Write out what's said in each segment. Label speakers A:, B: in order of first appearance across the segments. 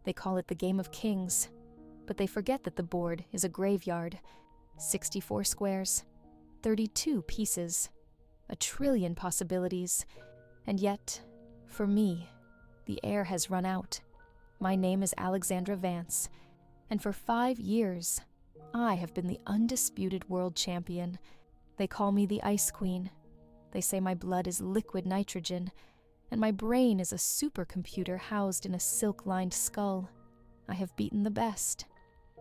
A: They call it the Game of Kings, but they forget that the board is a graveyard. 64 squares, 32 pieces, a trillion possibilities, and yet, for me, the air has run out. My name is Alexandra Vance, and for 5 years, I have been the undisputed world champion. They call me the Ice Queen. They say my blood is liquid nitrogen, and my brain is a supercomputer housed in a silk-lined skull. I have beaten the best.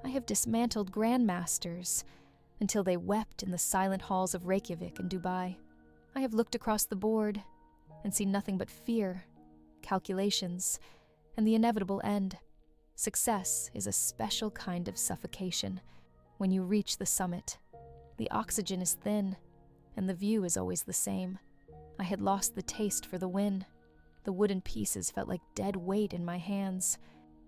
A: I have dismantled grandmasters, until they wept in the silent halls of Reykjavik and Dubai. I have looked across the board and seen nothing but fear, calculations, and the inevitable end. Success is a special kind of suffocation. When you reach the summit, the oxygen is thin, and the view is always the same. I had lost the taste for the win. The wooden pieces felt like dead weight in my hands.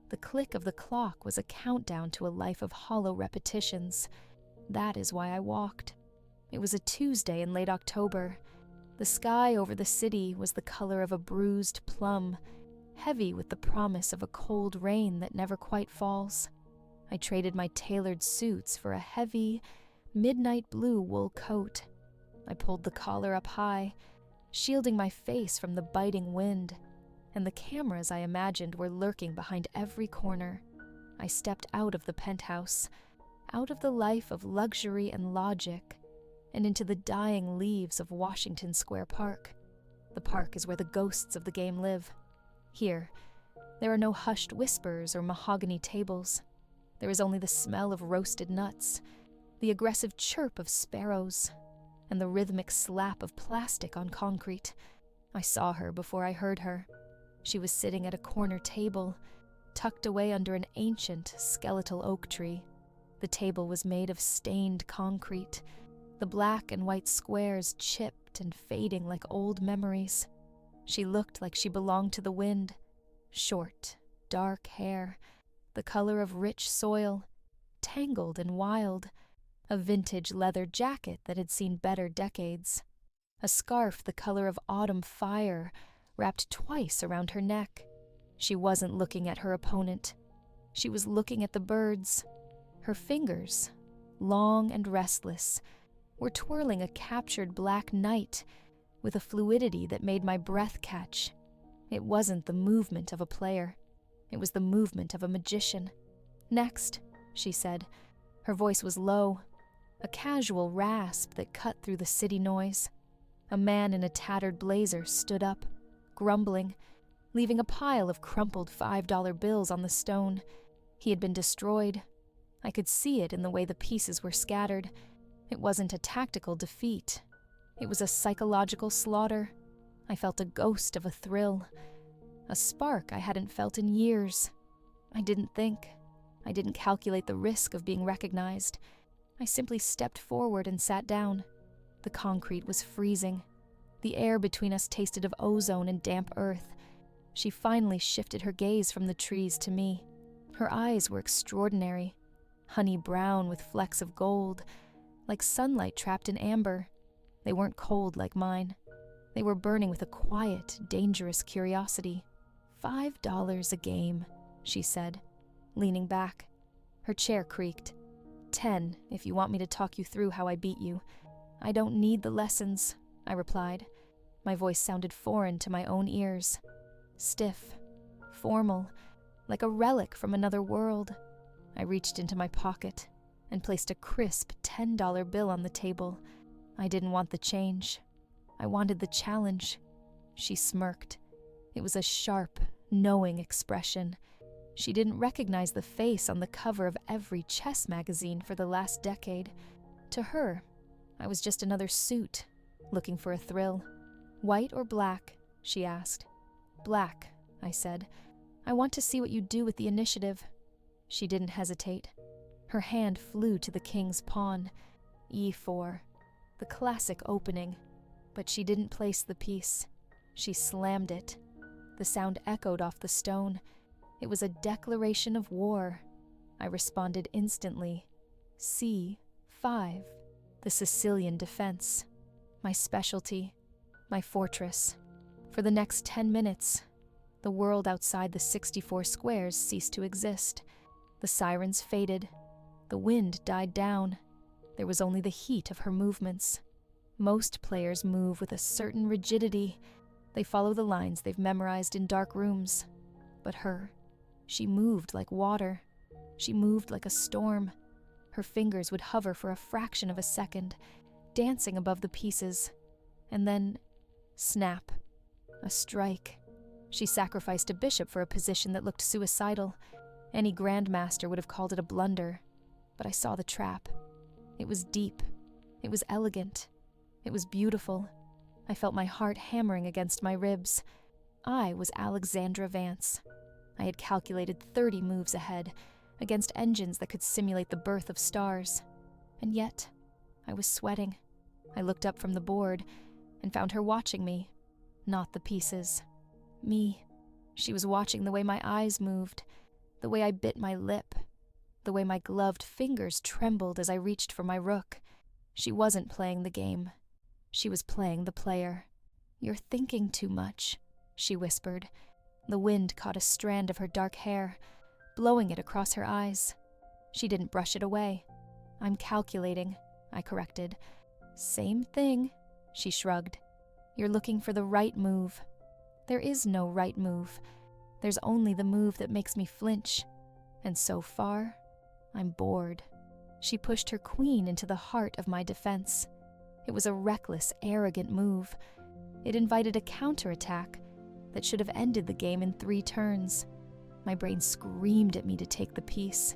A: The click of the clock was a countdown to a life of hollow repetitions. That is why I walked. It was a Tuesday in late October. The sky over the city was the color of a bruised plum, heavy with the promise of a cold rain that never quite falls. I traded my tailored suits for a heavy, midnight blue wool coat. I pulled the collar up high, shielding my face from the biting wind, and the cameras I imagined were lurking behind every corner. I stepped out of the penthouse, out of the life of luxury and logic, and into the dying leaves of Washington Square Park. The park is where the ghosts of the game live. Here, there are no hushed whispers or mahogany tables. There is only the smell of roasted nuts, the aggressive chirp of sparrows, and the rhythmic slap of plastic on concrete. I saw her before I heard her. She was sitting at a corner table, tucked away under an ancient, skeletal oak tree. The table was made of stained concrete, the black and white squares chipped and fading like old memories. She looked like she belonged to the wind. Short, dark hair, the color of rich soil, tangled and wild. A vintage leather jacket that had seen better decades. A scarf the color of autumn fire, wrapped twice around her neck. She wasn't looking at her opponent. She was looking at the birds. Her fingers, long and restless, were twirling a captured black knight with a fluidity that made my breath catch. It wasn't the movement of a player. It was the movement of a magician. "Next," she said. Her voice was low, a casual rasp that cut through the city noise. A man in a tattered blazer stood up, grumbling, leaving a pile of crumpled $5 bills on the stone. He had been destroyed. I could see it in the way the pieces were scattered. It wasn't a tactical defeat. It was a psychological slaughter. I felt a ghost of a thrill, a spark I hadn't felt in years. I didn't think. I didn't calculate the risk of being recognized. I simply stepped forward and sat down. The concrete was freezing. The air between us tasted of ozone and damp earth. She finally shifted her gaze from the trees to me. Her eyes were extraordinary, honey brown with flecks of gold, like sunlight trapped in amber. They weren't cold like mine. They were burning with a quiet, dangerous curiosity. $5 a game, she said, leaning back. Her chair creaked. 10, if you want me to talk you through how I beat you. I don't need the lessons, I replied. My voice sounded foreign to my own ears. Stiff, formal, like a relic from another world. I reached into my pocket and placed a crisp $10 bill on the table. I didn't want the change. I wanted the challenge. She smirked. It was a sharp, knowing expression. She didn't recognize the face on the cover of every chess magazine for the last decade. To her, I was just another suit, looking for a thrill. White or black? She asked. Black, I said. I want to see what you do with the initiative. She didn't hesitate. Her hand flew to the king's pawn, E4, the classic opening, but she didn't place the piece. She slammed it. The sound echoed off the stone. It was a declaration of war. I responded instantly. C5, the Sicilian defense. My specialty, my fortress. For the next 10 minutes, The world outside the 64 squares ceased to exist. The sirens faded. The wind died down. There was only the heat of her movements. Most players move with a certain rigidity. They follow the lines they've memorized in dark rooms. But her, she moved like water. She moved like a storm. Her fingers would hover for a fraction of a second, dancing above the pieces. And then, snap. A strike. She sacrificed a bishop for a position that looked suicidal. Any grandmaster would have called it a blunder. But I saw the trap. It was deep. It was elegant. It was beautiful. I felt my heart hammering against my ribs. I was Alexandra Vance. I had calculated 30 moves ahead, against engines that could simulate the birth of stars. And yet, I was sweating. I looked up from the board and found her watching me, not the pieces. Me. She was watching the way my eyes moved, the way I bit my lip, the way my gloved fingers trembled as I reached for my rook. She wasn't playing the game. She was playing the player. "You're thinking too much," she whispered. The wind caught a strand of her dark hair, blowing it across her eyes. She didn't brush it away. "I'm calculating," I corrected. "Same thing," she shrugged. "You're looking for the right move." "There is no right move. There's only the move that makes me flinch. And so far, I'm bored." She pushed her queen into the heart of my defense. It was a reckless, arrogant move. It invited a counterattack that should have ended the game in 3 turns. My brain screamed at me to take the piece.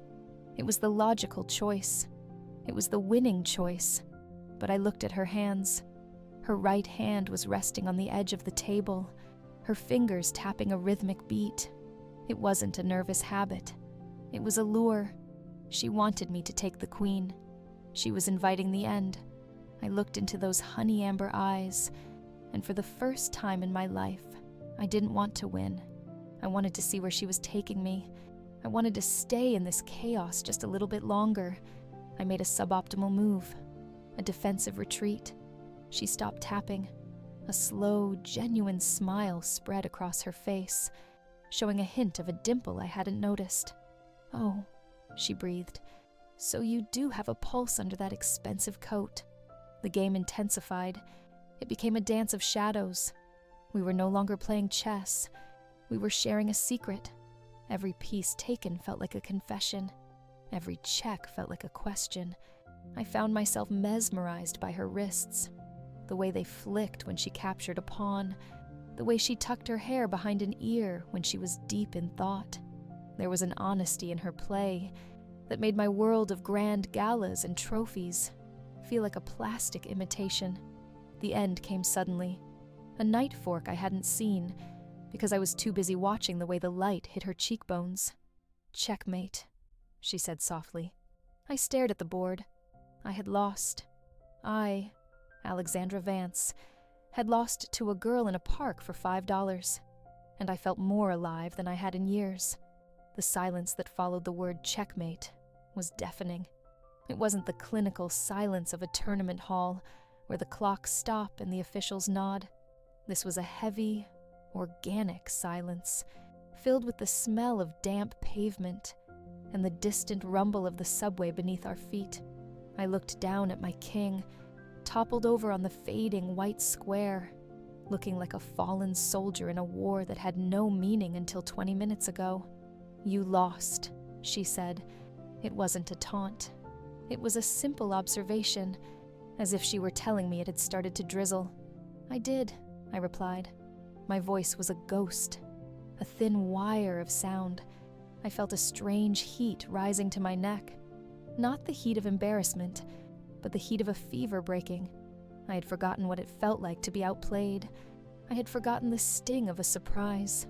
A: It was the logical choice. It was the winning choice. But I looked at her hands. Her right hand was resting on the edge of the table, her fingers tapping a rhythmic beat. It wasn't a nervous habit. It was a lure. She wanted me to take the queen. She was inviting the end. I looked into those honey amber eyes, and for the first time in my life, I didn't want to win. I wanted to see where she was taking me. I wanted to stay in this chaos just a little bit longer. I made a suboptimal move, a defensive retreat. She stopped tapping. A slow, genuine smile spread across her face, showing a hint of a dimple I hadn't noticed. "Oh," she breathed, "so you do have a pulse under that expensive coat." The game intensified. It became a dance of shadows. We were no longer playing chess. We were sharing a secret. Every piece taken felt like a confession. Every check felt like a question. I found myself mesmerized by her wrists, the way they flicked when she captured a pawn, the way she tucked her hair behind an ear when she was deep in thought. There was an honesty in her play that made my world of grand galas and trophies feel like a plastic imitation. The end came suddenly. A night fork I hadn't seen, because I was too busy watching the way the light hit her cheekbones. "Checkmate," she said softly. I stared at the board. I had lost. I, Alexandra Vance, had lost to a girl in a park for $5, and I felt more alive than I had in years. The silence that followed the word checkmate was deafening. It wasn't the clinical silence of a tournament hall where the clocks stop and the officials nod. This was a heavy, organic silence, filled with the smell of damp pavement and the distant rumble of the subway beneath our feet. I looked down at my king, toppled over on the fading white square, looking like a fallen soldier in a war that had no meaning until 20 minutes ago. "You lost," she said. It wasn't a taunt. It was a simple observation, as if she were telling me it had started to drizzle. "I did," I replied. My voice was a ghost, a thin wire of sound. I felt a strange heat rising to my neck. Not the heat of embarrassment, but the heat of a fever breaking. I had forgotten what it felt like to be outplayed. I had forgotten the sting of a surprise.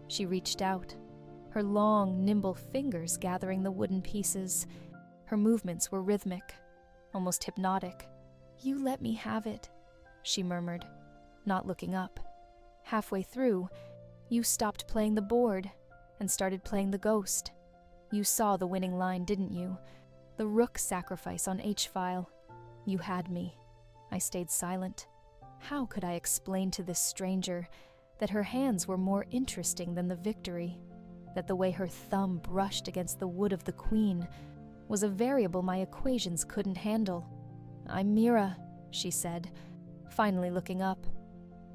A: She reached out, her long, nimble fingers gathering the wooden pieces. Her movements were rhythmic, almost hypnotic. "You let me have it," she murmured, not looking up. Halfway through, you stopped playing the board and started playing the ghost. You saw the winning line, didn't you? The rook sacrifice on H-file. You had me. I stayed silent. How could I explain to this stranger that her hands were more interesting than the victory, that the way her thumb brushed against the wood of the queen was a variable my equations couldn't handle. "I'm Mira," she said, finally looking up.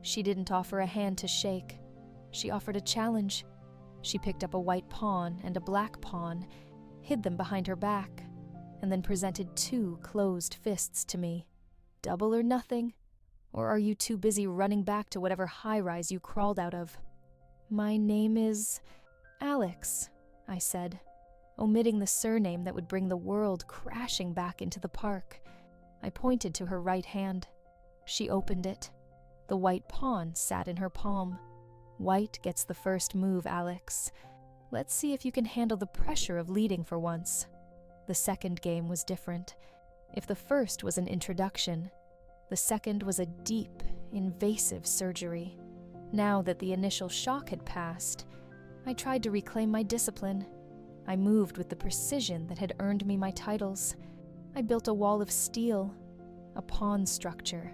A: She didn't offer a hand to shake. She offered a challenge. She picked up a white pawn and a black pawn, hid them behind her back, and then presented 2 closed fists to me. "Double or nothing? Or are you too busy running back to whatever high-rise you crawled out of?" "My name is Alex," I said, omitting the surname that would bring the world crashing back into the park. I pointed to her right hand. She opened it. The white pawn sat in her palm. "White gets the first move, Alex. Let's see if you can handle the pressure of leading for once." The second game was different. If the first was an introduction, the second was a deep, invasive surgery. Now that the initial shock had passed, I tried to reclaim my discipline. I moved with the precision that had earned me my titles. I built a wall of steel, a pawn structure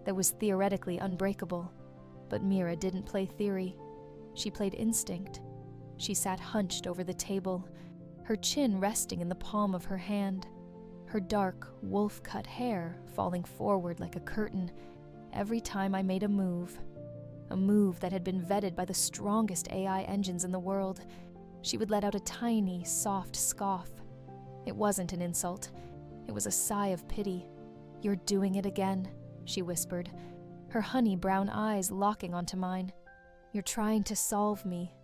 A: that was theoretically unbreakable. But Mira didn't play theory. She played instinct. She sat hunched over the table, her chin resting in the palm of her hand, her dark, wolf-cut hair falling forward like a curtain every time I made a move that had been vetted by the strongest AI engines in the world. She would let out a tiny, soft scoff. It wasn't an insult. It was a sigh of pity. "You're doing it again," she whispered, her honey brown eyes locking onto mine. "You're trying to solve me.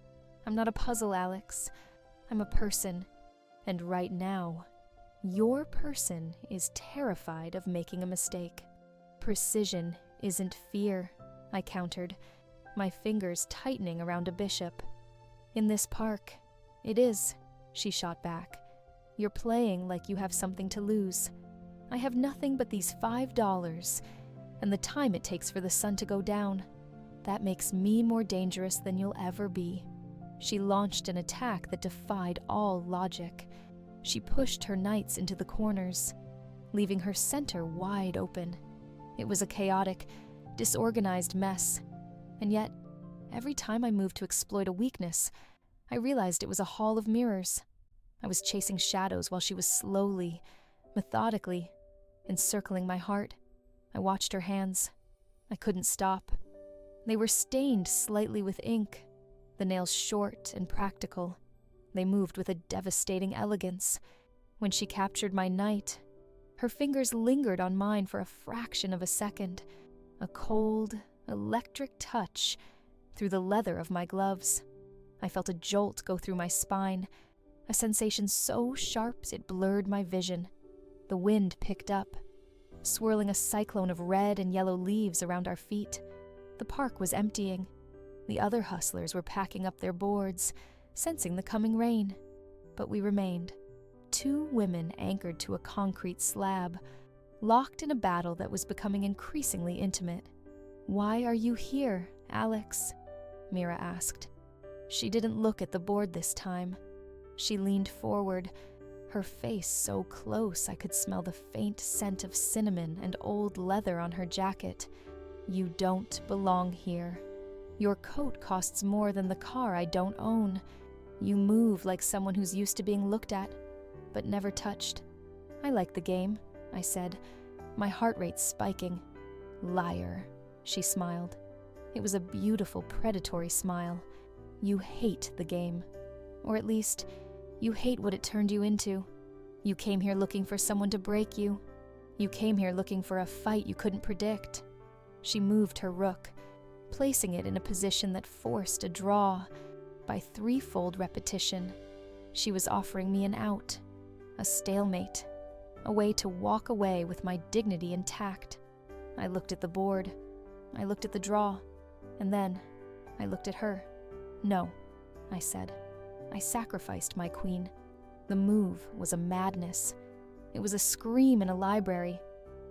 A: I'm not a puzzle, Alex. I'm a person. And right now, your person is terrified of making a mistake." "Precision isn't fear," I countered, my fingers tightening around a bishop. "In this park, it is," she shot back. "You're playing like you have something to lose. I have nothing but these $5 and the time it takes for the sun to go down. That makes me more dangerous than you'll ever be." She launched an attack that defied all logic. She pushed her knights into the corners, leaving her center wide open. It was a chaotic, disorganized mess, and yet, every time I moved to exploit a weakness, I realized it was a hall of mirrors. I was chasing shadows while she was slowly, methodically, encircling my heart. I watched her hands. I couldn't stop. They were stained slightly with ink, the nails short and practical. They moved with a devastating elegance. When she captured my knight, her fingers lingered on mine for a fraction of a second, a cold, electric touch through the leather of my gloves. I felt a jolt go through my spine, a sensation so sharp it blurred my vision. The wind picked up, swirling a cyclone of red and yellow leaves around our feet. The park was emptying. The other hustlers were packing up their boards, sensing the coming rain. But we remained, 2 women anchored to a concrete slab, locked in a battle that was becoming increasingly intimate. "Why are you here, Alex?" Mira asked. She didn't look at the board this time. She leaned forward, her face so close I could smell the faint scent of cinnamon and old leather on her jacket. "You don't belong here. Your coat costs more than the car I don't own. You move like someone who's used to being looked at, but never touched." "I like the game," I said, my heart rate spiking. "Liar," she smiled. It was a beautiful, predatory smile. "You hate the game. Or at least, you hate what it turned you into. You came here looking for someone to break you. You came here looking for a fight you couldn't predict." She moved her rook, placing it in a position that forced a draw. By 3-fold repetition, she was offering me an out, a stalemate, a way to walk away with my dignity intact. I looked at the board. I looked at the draw. And then, I looked at her. "No," I said. I sacrificed my queen. The move was a madness. It was a scream in a library.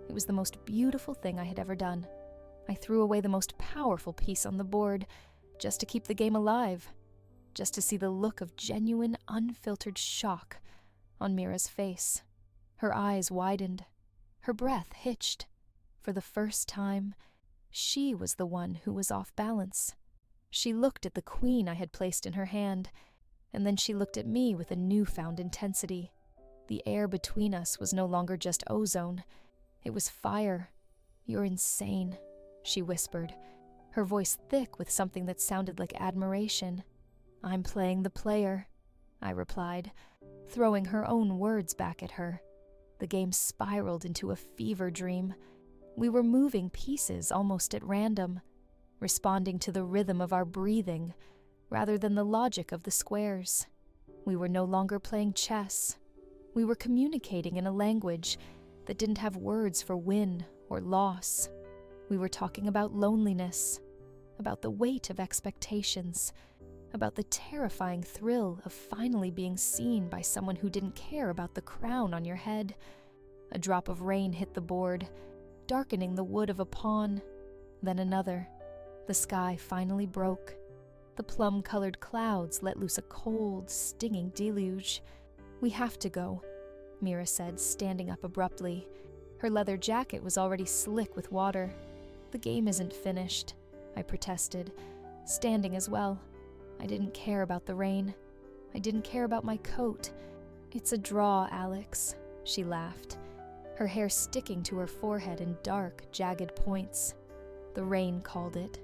A: It was the most beautiful thing I had ever done. I threw away the most powerful piece on the board just to keep the game alive, just to see the look of genuine, unfiltered shock on Mira's face. Her eyes widened. Her breath hitched. For the first time, she was the one who was off balance. She looked at the queen I had placed in her hand, and then she looked at me with a newfound intensity. The air between us was no longer just ozone. It was fire. "You're insane," she whispered, her voice thick with something that sounded like admiration. "I'm playing the player," I replied, throwing her own words back at her. The game spiraled into a fever dream. We were moving pieces almost at random, responding to the rhythm of our breathing rather than the logic of the squares. We were no longer playing chess. We were communicating in a language that didn't have words for win or loss. We were talking about loneliness, about the weight of expectations, about the terrifying thrill of finally being seen by someone who didn't care about the crown on your head. A drop of rain hit the board, darkening the wood of a pawn, then another. The sky finally broke. The plum-colored clouds let loose a cold, stinging deluge. "We have to go," Mira said, standing up abruptly. Her leather jacket was already slick with water. "The game isn't finished," I protested, standing as well. I didn't care about the rain. I didn't care about my coat. "It's a draw, Alex," she laughed, her hair sticking to her forehead in dark, jagged points. "The rain called it.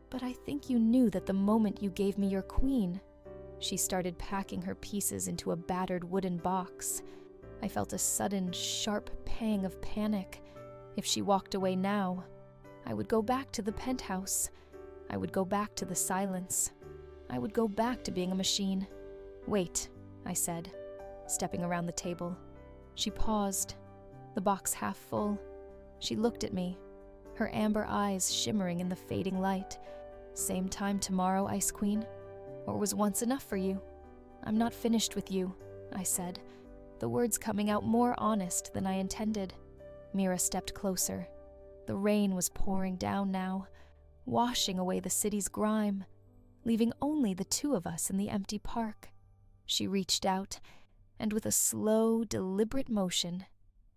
A: But I think you knew that the moment you gave me your queen." She started packing her pieces into a battered wooden box. I felt a sudden, sharp pang of panic. If she walked away now, I would go back to the penthouse. I would go back to the silence. I would go back to being a machine. "Wait," I said, stepping around the table. She paused, the box half full. She looked at me, her amber eyes shimmering in the fading light. "Same time tomorrow, Ice Queen? Or was once enough for you?" "I'm not finished with you," I said, the words coming out more honest than I intended. Mira stepped closer. The rain was pouring down now, washing away the city's grime, leaving only the two of us in the empty park. She reached out, and with a slow, deliberate motion,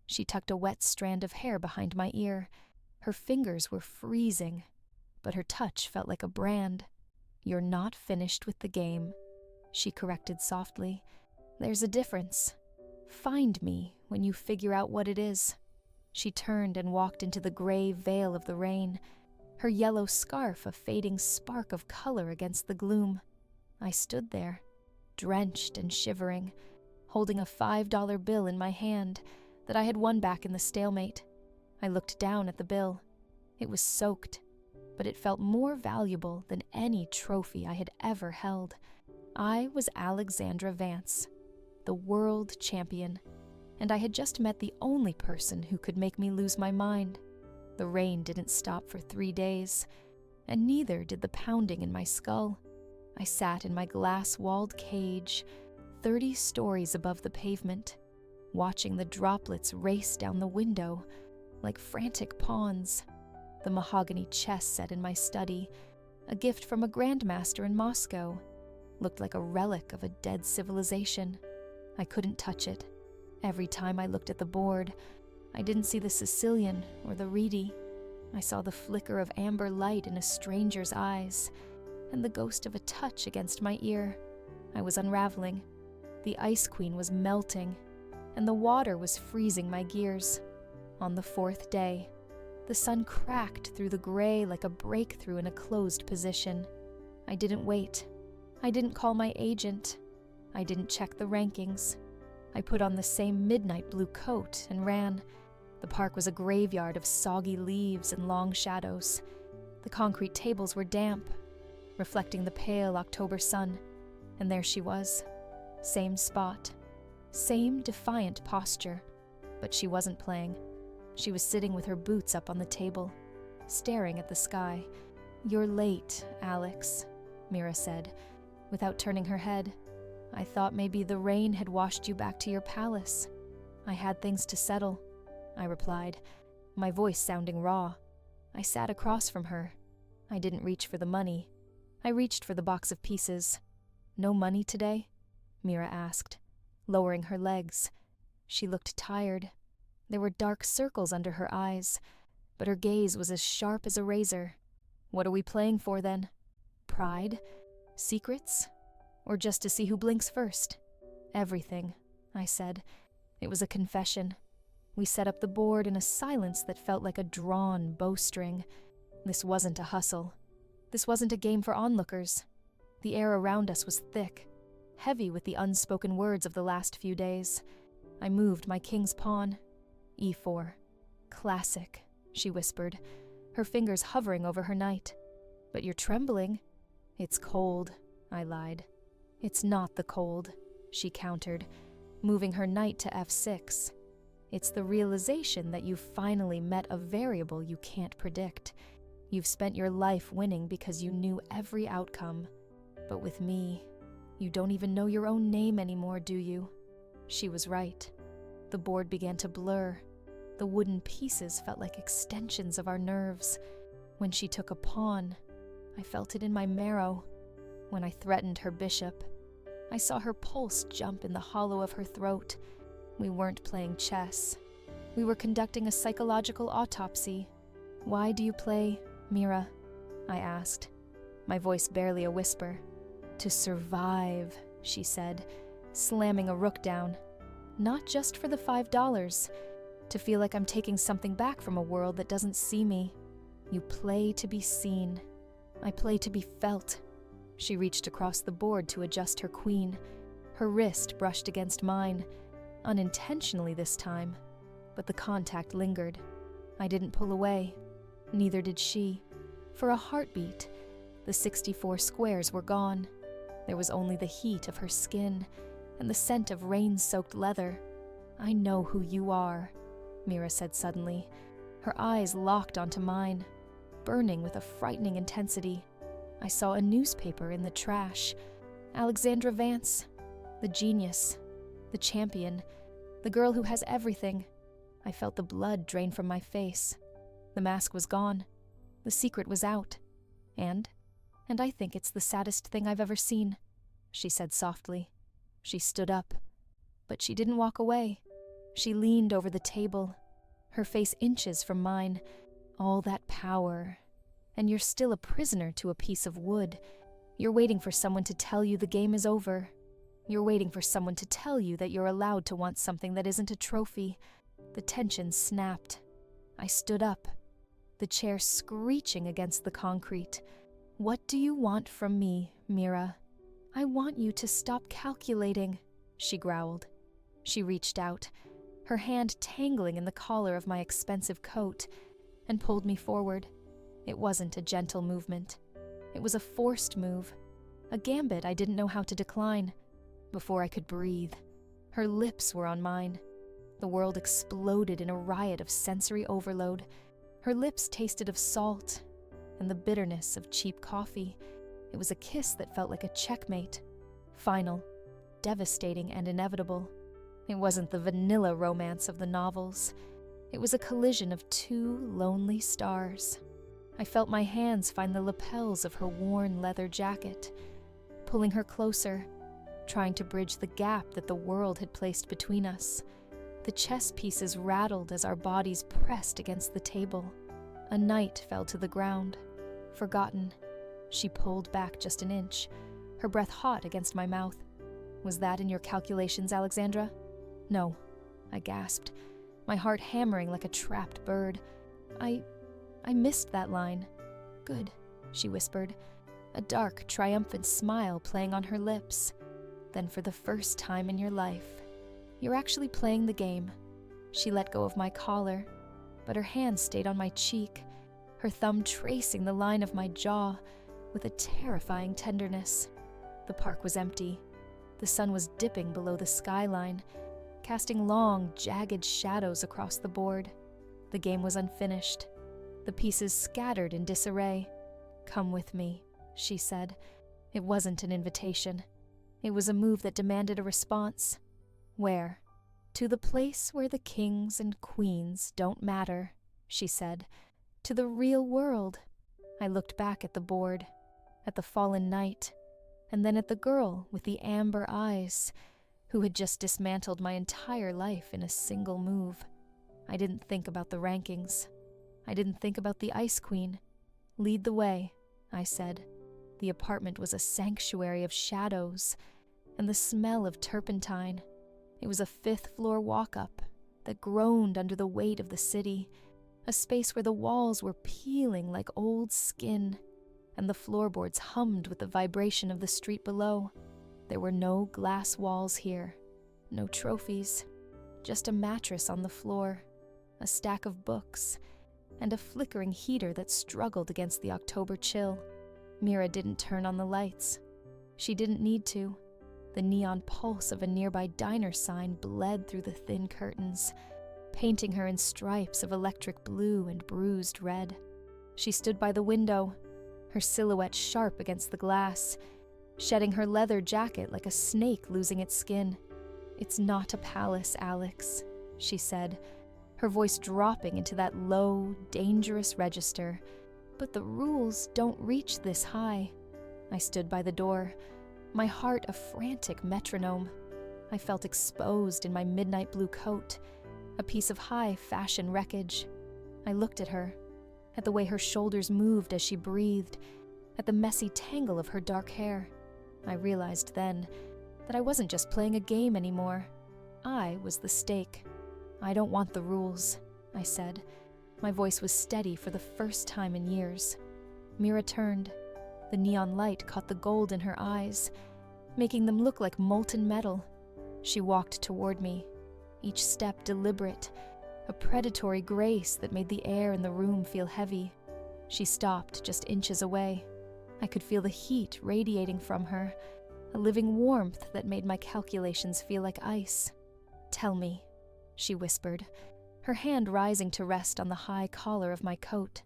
A: she tucked a wet strand of hair behind my ear. Her fingers were freezing, but her touch felt like a brand. "You're not finished with the game," she corrected softly. "There's a difference. Find me when you figure out what it is." She turned and walked into the gray veil of the rain, her yellow scarf a fading spark of color against the gloom. I stood there, drenched and shivering, holding a $5 bill in my hand that I had won back in the stalemate. I looked down at the bill. It was soaked, but it felt more valuable than any trophy I had ever held. I was Alexandra Vance, the world champion, and I had just met the only person who could make me lose my mind. The rain didn't stop for 3 days, and neither did the pounding in my skull. I sat in my glass-walled cage, 30 stories above the pavement, watching the droplets race down the window like frantic pawns. The mahogany chess set in my study, a gift from a grandmaster in Moscow, looked like a relic of a dead civilization. I couldn't touch it. Every time I looked at the board, I didn't see the Sicilian or the reedy. I saw the flicker of amber light in a stranger's eyes, and the ghost of a touch against my ear. I was unraveling. The Ice Queen was melting, and the water was freezing my gears. On the 4th day, the sun cracked through the gray like a breakthrough in a closed position. I didn't wait. I didn't call my agent. I didn't check the rankings. I put on the same midnight blue coat and ran. The park was a graveyard of soggy leaves and long shadows. The concrete tables were damp, reflecting the pale October sun. And there she was. Same spot. Same defiant posture. But she wasn't playing. She was sitting with her boots up on the table, staring at the sky. "You're late, Alex," Mira said, without turning her head. "I thought maybe the rain had washed you back to your palace." "I had things to settle," I replied, my voice sounding raw. I sat across from her. I didn't reach for the money. I reached for the box of pieces. "No money today?" Mira asked, lowering her legs. She looked tired. There were dark circles under her eyes, but her gaze was as sharp as a razor. "What are we playing for, then?" Pride? Secrets? Or just to see who blinks first? Everything, I said. It was a confession. We set up the board in a silence that felt like a drawn bowstring. This wasn't a hustle. This wasn't a game for onlookers. The air around us was thick, heavy with the unspoken words of the last few days. I moved my king's pawn. E4. Classic, she whispered, her fingers hovering over her knight. But you're trembling. It's cold, I lied. It's not the cold, she countered, moving her knight to f6. It's the realization that you've finally met a variable you can't predict. You've spent your life winning because you knew every outcome. But with me, you don't even know your own name anymore, do you? She was right. The board began to blur. The wooden pieces felt like extensions of our nerves. When she took a pawn, I felt it in my marrow. When I threatened her bishop, I saw her pulse jump in the hollow of her throat. We weren't playing chess. We were conducting a psychological autopsy. Why do you play, Mira? I asked, my voice barely a whisper. To survive, she said, slamming a rook down. Not just for the $5. To feel like I'm taking something back from a world that doesn't see me. You play to be seen. I play to be felt. She reached across the board to adjust her queen. Her wrist brushed against mine, unintentionally this time, but the contact lingered. I didn't pull away. Neither did she. For a heartbeat, the 64 squares were gone. There was only the heat of her skin and the scent of rain-soaked leather. I know who you are, Mira said suddenly. Her eyes locked onto mine, burning with a frightening intensity. I saw a newspaper in the trash. Alexandra Vance, the genius, the champion, the girl who has everything. I felt the blood drain from my face. The mask was gone. The secret was out. And I think it's the saddest thing I've ever seen, she said softly. She stood up. But she didn't walk away. She leaned over the table, her face inches from mine. All that power. And you're still a prisoner to a piece of wood. You're waiting for someone to tell you the game is over. You're waiting for someone to tell you that you're allowed to want something that isn't a trophy. The tension snapped. I stood up, the chair screeching against the concrete. What do you want from me, Mira? I want you to stop calculating, she growled. She reached out, her hand tangling in the collar of my expensive coat, and pulled me forward. It wasn't a gentle movement. It was a forced move, a gambit I didn't know how to decline. Before I could breathe, her lips were on mine. The world exploded in a riot of sensory overload. Her lips tasted of salt and the bitterness of cheap coffee. It was a kiss that felt like a checkmate. Final, devastating, and inevitable. It wasn't the vanilla romance of the novels. It was a collision of two lonely stars. I felt my hands find the lapels of her worn leather jacket, pulling her closer, trying to bridge the gap that the world had placed between us. The chess pieces rattled as our bodies pressed against the table. A knight fell to the ground, forgotten. She pulled back just an inch, her breath hot against my mouth. Was that in your calculations, Alexandra? No, I gasped, my heart hammering like a trapped bird. I missed that line. Good, she whispered, a dark, triumphant smile playing on her lips. Then for the first time in your life, you're actually playing the game. She let go of my collar, but her hand stayed on my cheek, her thumb tracing the line of my jaw with a terrifying tenderness. The park was empty. The sun was dipping below the skyline, casting long, jagged shadows across the board. The game was unfinished, the pieces scattered in disarray. Come with me, she said. It wasn't an invitation. It was a move that demanded a response. Where? To the place where the kings and queens don't matter, she said. To the real world. I looked back at the board, at the fallen knight, and then at the girl with the amber eyes, who had just dismantled my entire life in a single move. I didn't think about the rankings. I didn't think about the Ice Queen. Lead the way, I said. The apartment was a sanctuary of shadows and the smell of turpentine. It was a fifth-floor walk-up that groaned under the weight of the city, a space where the walls were peeling like old skin, and the floorboards hummed with the vibration of the street below. There were no glass walls here, no trophies, just a mattress on the floor, a stack of books, and a flickering heater that struggled against the October chill. Mira didn't turn on the lights. She didn't need to. The neon pulse of a nearby diner sign bled through the thin curtains, painting her in stripes of electric blue and bruised red. She stood by the window, her silhouette sharp against the glass, shedding her leather jacket like a snake losing its skin. "It's not a palace, Alex," she said, her voice dropping into that low, dangerous register. "But the rules don't reach this high." I stood by the door, my heart a frantic metronome. I felt exposed in my midnight blue coat, a piece of high-fashion wreckage. I looked at her, at the way her shoulders moved as she breathed, at the messy tangle of her dark hair. I realized then that I wasn't just playing a game anymore. I was the stake. "I don't want the rules," I said. My voice was steady for the first time in years. Mira turned. The neon light caught the gold in her eyes, making them look like molten metal. She walked toward me, each step deliberate, a predatory grace that made the air in the room feel heavy. She stopped just inches away. I could feel the heat radiating from her, a living warmth that made my calculations feel like ice. "Tell me," she whispered, her hand rising to rest on the high collar of my coat.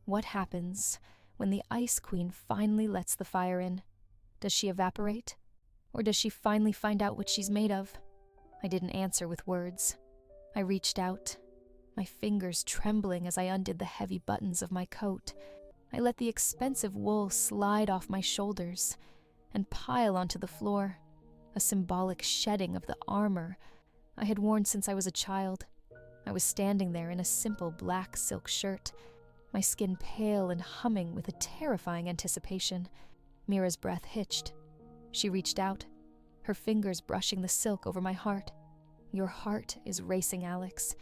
A: "What happens when the Ice Queen finally lets the fire in? Does she evaporate? Or does she finally find out what she's made of?" I didn't answer with words. I reached out, my fingers trembling as I undid the heavy buttons of my coat. I let the expensive wool slide off my shoulders and pile onto the floor, a symbolic shedding of the armor I had worn since I was a child. I was standing there in a simple black silk shirt, my skin pale and humming with a terrifying anticipation. Mira's breath hitched. She reached out, her fingers brushing the silk over my heart. "Your heart is racing, Alex.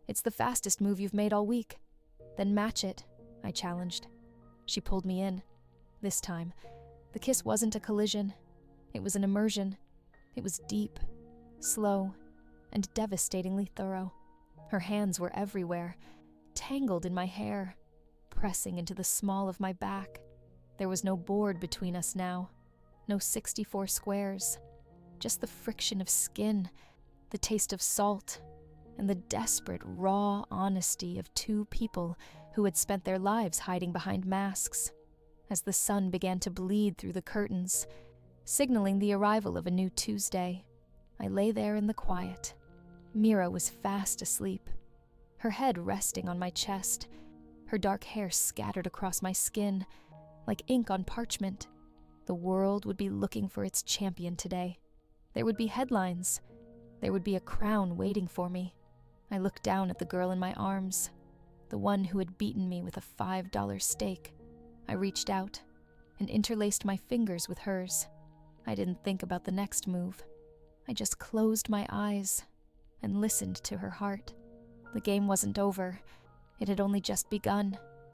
A: It's the fastest move you've made all week." "Then match it," I challenged. She pulled me in. This time, the kiss wasn't a collision. It was an immersion. It was deep, slow, and devastatingly thorough. Her hands were everywhere, tangled in my hair, pressing into the small of my back. There was no board between us now, no 64 squares, just the friction of skin, the taste of salt, and the desperate, raw honesty of two people who had spent their lives hiding behind masks. As the sun began to bleed through the curtains, signaling the arrival of a new Tuesday, I lay there in the quiet. Mira was fast asleep, her head resting on my chest, her dark hair scattered across my skin, like ink on parchment. The world would be looking for its champion today. There would be headlines. There would be a crown waiting for me. I looked down at the girl in my arms, the one who had beaten me with a $5 stake. I reached out and interlaced my fingers with hers. I didn't think about the next move. I just closed my eyes and listened to her heart. The game wasn't over. It had only just begun.